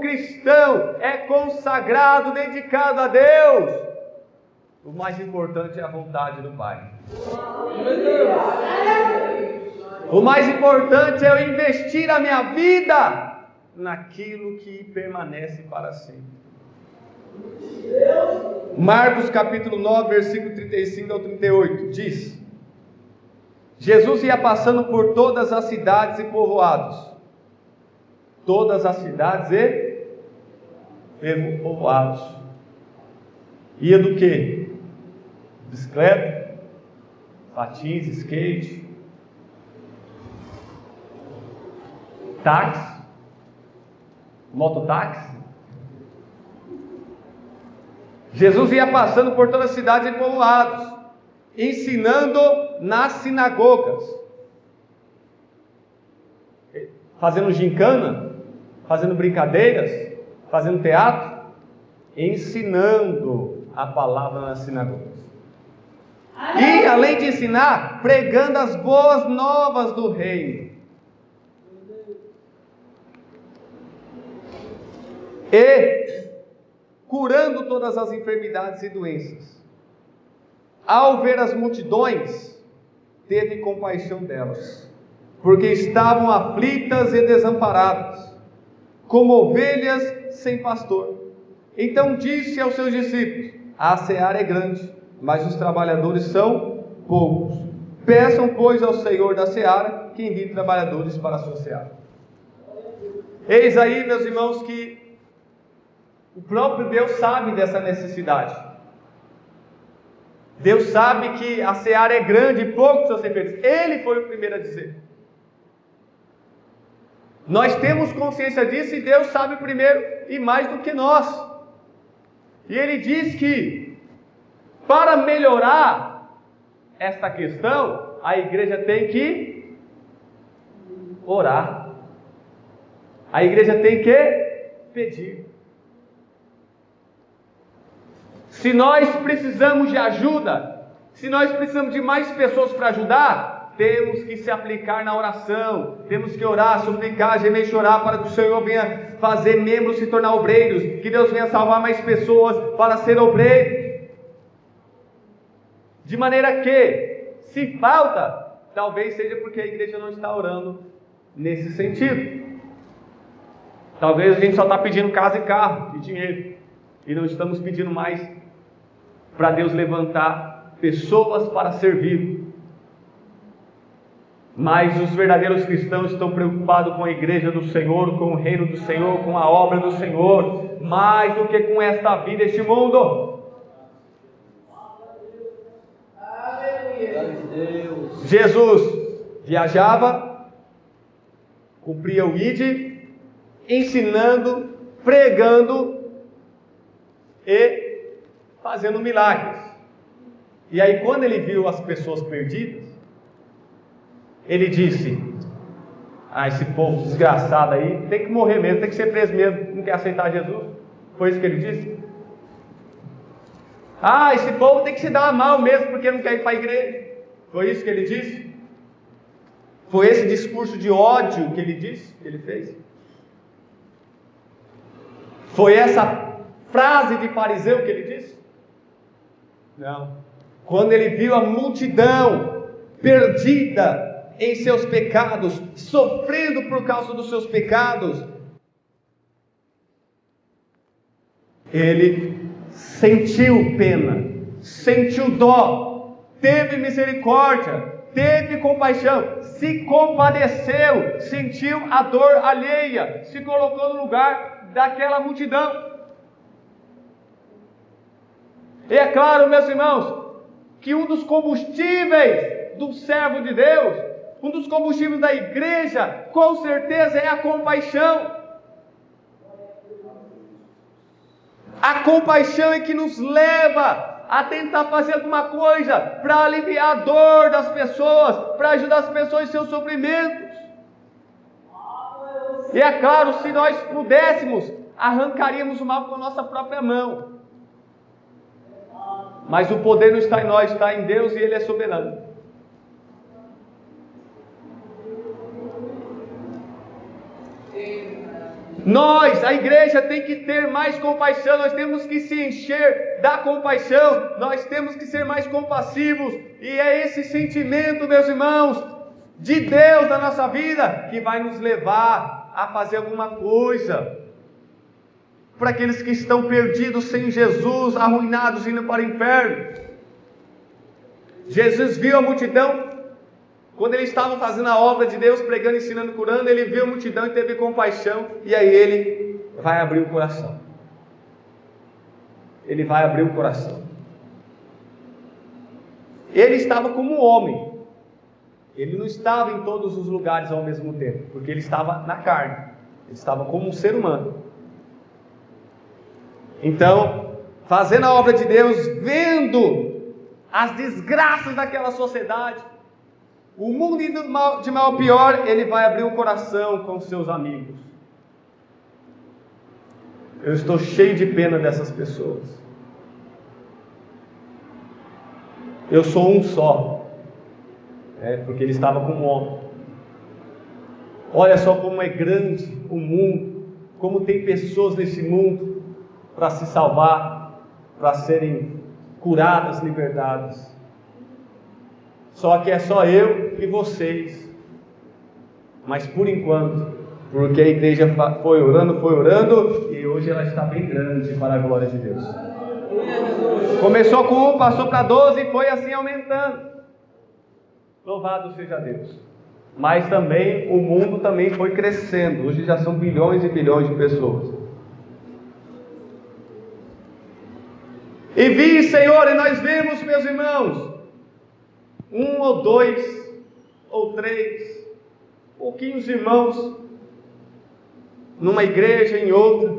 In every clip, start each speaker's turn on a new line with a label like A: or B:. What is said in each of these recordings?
A: cristão é consagrado, dedicado a Deus, o mais importante é a vontade do Pai. O mais importante é eu investir a minha vida naquilo que permanece para sempre. Marcos capítulo 9, versículo 35 ao 38, diz: Jesus ia passando por todas as cidades e povoados. Todas as cidades e povoados. Ia do quê? Bicicleta, patins, skate, táxi, mototáxi. Jesus ia passando por todas as cidades e povoados, ensinando nas sinagogas, fazendo gincana, fazendo brincadeiras, fazendo teatro, ensinando a palavra nas sinagogas. E além de ensinar, pregando as boas novas do reino. E curando todas as enfermidades e doenças. Ao ver as multidões, teve compaixão delas, porque estavam aflitas e desamparadas, como ovelhas sem pastor. Então disse aos seus discípulos: a seara é grande, mas os trabalhadores são poucos. Peçam, pois, ao Senhor da seara que envie trabalhadores para a sua seara. Eis aí, meus irmãos, que o próprio Deus sabe dessa necessidade. Deus sabe que a seara é grande e poucos são feitos. Ele foi o primeiro a dizer. Nós temos consciência disso e Deus sabe primeiro e mais do que nós. E Ele diz que para melhorar esta questão, a igreja tem que orar. A igreja tem que pedir. Se nós precisamos de ajuda, se nós precisamos de mais pessoas para ajudar, temos que se aplicar na oração, temos que orar, suplicar, gemer e chorar para que o Senhor venha fazer membros se tornar obreiros, que Deus venha salvar mais pessoas para ser obreiros. De maneira que, se falta, talvez seja porque a igreja não está orando nesse sentido. Talvez a gente só está pedindo casa e carro e dinheiro, e não estamos pedindo mais para Deus levantar pessoas para servir. Mas os verdadeiros cristãos estão preocupados com a igreja do Senhor, com o reino do Senhor, com a obra do Senhor, mais do que com esta vida, este mundo. Jesus viajava, cumpria o ID, ensinando, pregando e fazendo milagres. E aí, quando ele viu as pessoas perdidas, ele disse: esse povo desgraçado aí tem que morrer mesmo, tem que ser preso mesmo, não quer aceitar Jesus. Foi isso que ele disse? Esse povo tem que se dar mal mesmo, porque não quer ir para a igreja. Foi isso que ele disse? Foi esse discurso de ódio que ele disse, que ele fez? Foi essa frase de fariseu que ele disse? Não. Quando ele viu a multidão perdida em seus pecados, sofrendo por causa dos seus pecados, ele sentiu pena, sentiu dó, teve misericórdia, teve compaixão, se compadeceu, sentiu a dor alheia, se colocou no lugar daquela multidão. E é claro, meus irmãos, que um dos combustíveis do servo de Deus, um dos combustíveis da igreja, com certeza é a compaixão. A compaixão é que nos leva a tentar fazer alguma coisa para aliviar a dor das pessoas, para ajudar as pessoas em seus sofrimentos. E é claro, se nós pudéssemos, arrancaríamos o mal com a nossa própria mão. Mas o poder não está em nós, está em Deus, e Ele é soberano. Nós, a igreja, tem que ter mais compaixão, nós temos que se encher da compaixão, nós temos que ser mais compassivos, e é esse sentimento, meus irmãos, de Deus na nossa vida, que vai nos levar a fazer alguma coisa, para aqueles que estão perdidos sem Jesus, arruinados, indo para o inferno. Jesus viu a multidão, quando ele estava fazendo a obra de Deus, pregando, ensinando, curando, ele viu a multidão e teve compaixão, e aí ele vai abrir o coração. Ele vai abrir o coração. Ele estava como homem, ele não estava em todos os lugares ao mesmo tempo, porque ele estava na carne, ele estava como um ser humano. Então, fazendo a obra de Deus, vendo as desgraças daquela sociedade, o mundo indo de mal a pior, ele vai abrir o coração com seus amigos. Eu estou cheio de pena dessas pessoas. Eu sou um só. Porque ele estava como homem. Olha só como é grande o mundo, como tem pessoas nesse mundo para se salvar, para serem curadas, libertadas. Só que é só eu e vocês. Mas por enquanto, porque a igreja foi orando, e hoje ela está bem grande para a glória de Deus. Começou com 1, passou para 12 e foi assim aumentando. Louvado seja Deus. Mas também o mundo também foi crescendo. Hoje já são bilhões e bilhões de pessoas. E vi, Senhor, e nós vemos, meus irmãos, 1 ou 2 ou 3, pouquinhos irmãos, numa igreja, em outra,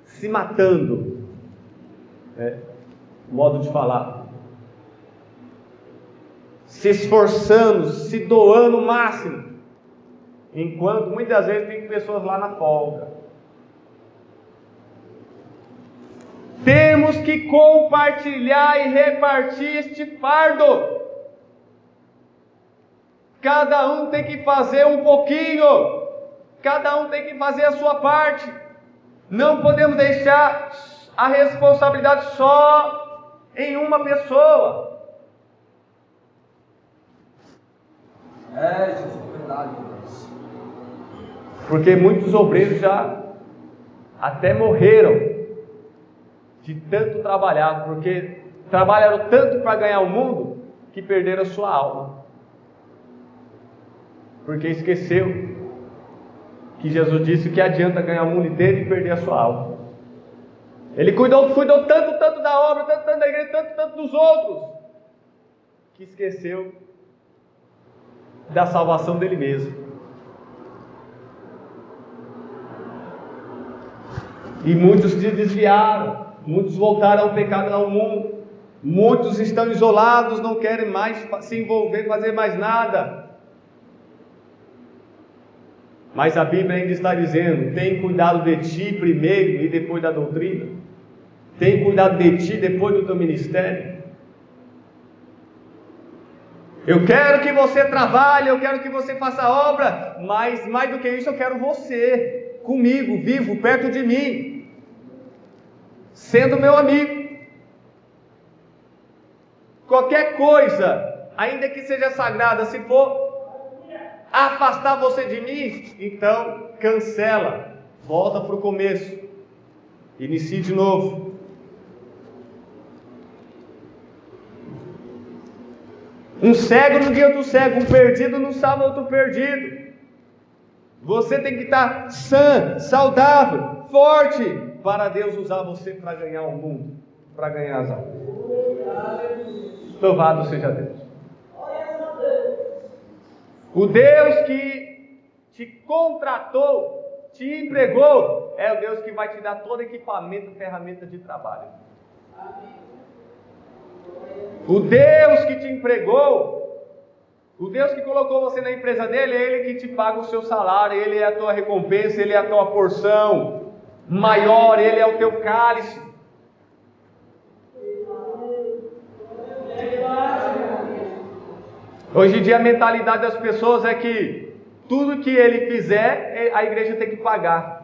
A: se matando, modo de falar, se esforçando, se doando o máximo, enquanto muitas vezes tem pessoas lá na folga. Temos que compartilhar e repartir este fardo. Cada um tem que fazer um pouquinho. Cada um tem que fazer a sua parte. Não podemos deixar a responsabilidade só em uma pessoa.
B: Jesus, verdade.
A: Porque muitos obreiros já até morreram de tanto trabalhar, porque trabalharam tanto para ganhar o mundo, que perderam a sua alma, porque esqueceu que Jesus disse que adianta ganhar o mundo inteiro e perder a sua alma. Ele cuidou tanto da obra, tanto da igreja, tanto dos outros, que esqueceu da salvação dele mesmo. E muitos se desviaram, muitos voltaram ao pecado, ao mundo, muitos estão isolados, não querem mais se envolver, fazer mais nada. Mas a Bíblia ainda está dizendo: tem cuidado de ti primeiro e depois da doutrina, tem cuidado de ti depois do teu ministério. Eu quero que você trabalhe, eu quero que você faça a obra, mas mais do que isso eu quero você comigo, vivo, perto de mim, sendo meu amigo. Qualquer coisa, ainda que seja sagrada, se for afastar você de mim, então cancela, volta para o começo, inicie de novo. Um cego não guia outro cego, um perdido não salva outro perdido. Você tem que estar sã, saudável, forte, para Deus usar você para ganhar o mundo, para ganhar as almas. Louvado seja Deus. O Deus que te contratou, te empregou, é o Deus que vai te dar todo equipamento, ferramenta de trabalho. O Deus que te empregou, o Deus que colocou você na empresa dele, é Ele que te paga o seu salário, Ele é a tua recompensa, Ele é a tua porção maior, Ele é o teu cálice. Hoje em dia a mentalidade das pessoas é que tudo que ele fizer, a igreja tem que pagar.